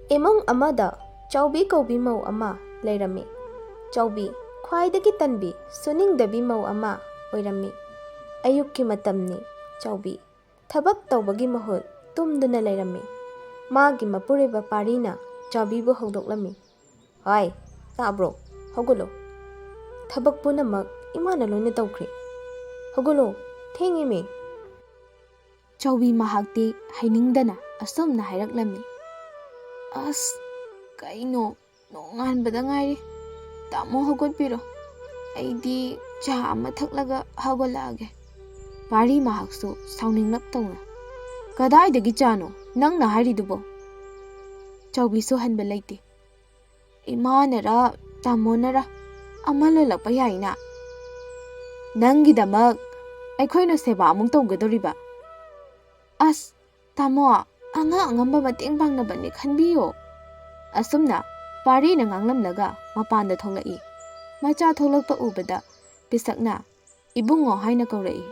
Imong amada Chaubi Kaubi Mou ama leirami. Chaubi khwaidagi tanbi Suningdabi Mou ama oirami. Ayukki matamni Chaubi thabak tawbagi mahut tumduna leirami. Magi mapuriba parina Chaubibu haudoklami. Hai, tabro, haugulo. Thabak punamak imana loina tawkhri. Haugulo, thengimi. Chaubi mahakti hainingdana asomna hairaklami. As, kaino, nonganbada ngairi. Tamo haugatpiro. Aidi cha ama thaklaga haugalage. Pari mahaksu sauninglap tawna. Kadaidagi chano nangna hairidubo. Chaubi so hanba laiti. Imanara tamonara amalolakpa yaina. Nangidamak aikhoina seba amung tawgadoriba. As, tamo anga angamba mateng pangnabani khanbiyo. Asumna pari na nganglamlaga mapanda tholai. Macha tholakpa ubada pisakna ibungo haina kaurai.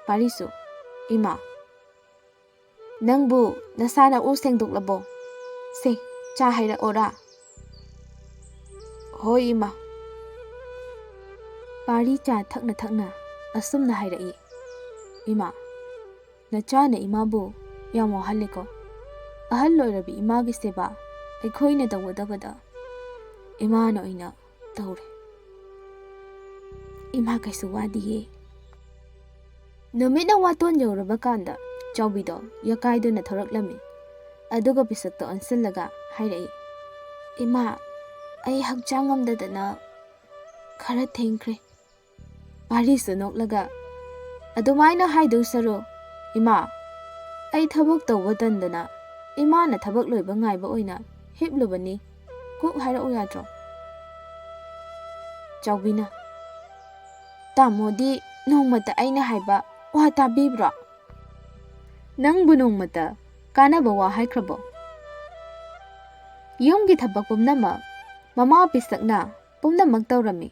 Parisu ima nangbu nasana u sengdoklabo. Se cha haira ora. Hoi ima. Pari cha thakna asumna hairai. Ima nachana imabu yamo haliko. Ahal loirabi imagi seba aikhoina tawgadabada imana oina tawre. Ima kaisu wadiye. Numina waton yauraba kanda Chaubido yakaiduna thoraklami. Aduga bisakta onsillaga hairai. Ima ai hakchangamdadana khara thengkre. Parisu noklaga adumaina haidu saro. Ima ai thabak tawba tandana imana thabak loiba ngaiba oina hiplubani kuk hairau yadro. Chaubina tamodi nongmata aina haiba wa tabibra. Nangbu nongmata kanaba wa haikrabo. Yumgi thabak pumnamak mama pisakna pumnamak tawrami.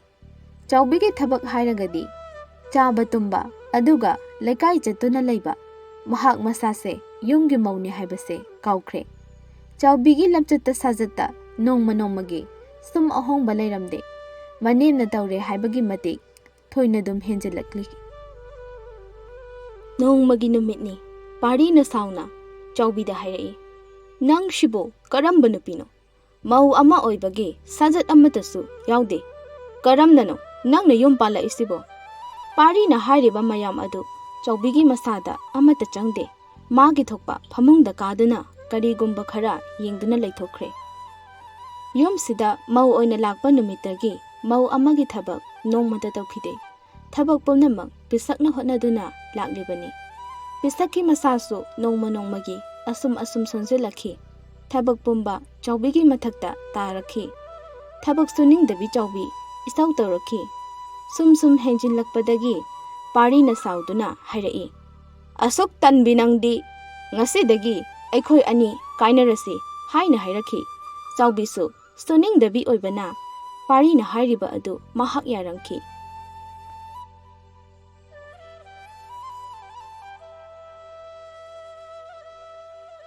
Chaubigi thabak hairagadi chaba tumba aduga lekai chatuna leiba mahak masase yumgi mauni haibase kaukre. Chaubigi lamchatta sajata nongmagi sum ahongba leiramde manemna tawre haibagi matik thoina dum henjelakli. Nongmagi numitni pari na sauna Chaubida hairai. Nang shibo karamba nupino mau ama oibage sajat amatasu yaude. Karamnano nang na yum pala isibo. Pari na hairiba mayam adu Chaubigi masada amata changde. Magi thokpa phamungda kaduna karigumba khara yengduna leithokre. Yum sida mau oina lakpa numitagi mau amagi thabak nongmata tawkhide. Thabak pumnamak pisakna hotnaduna laklibani. Pisakki masasu nongmagi asum sonjelakhi. Thabak pumba Chaubigi mathakta tarakhi. Thabak suningdabi Chaubi isau tawrakhi. Sum henjinlakpadagi pari na sauduna hairai. Asok tanbi nangdi ngasidagi aikhoi ani kainarasi haina hairakhi. Chaubisu suningdabi oibana pari na hairiba adu mahak yarangki.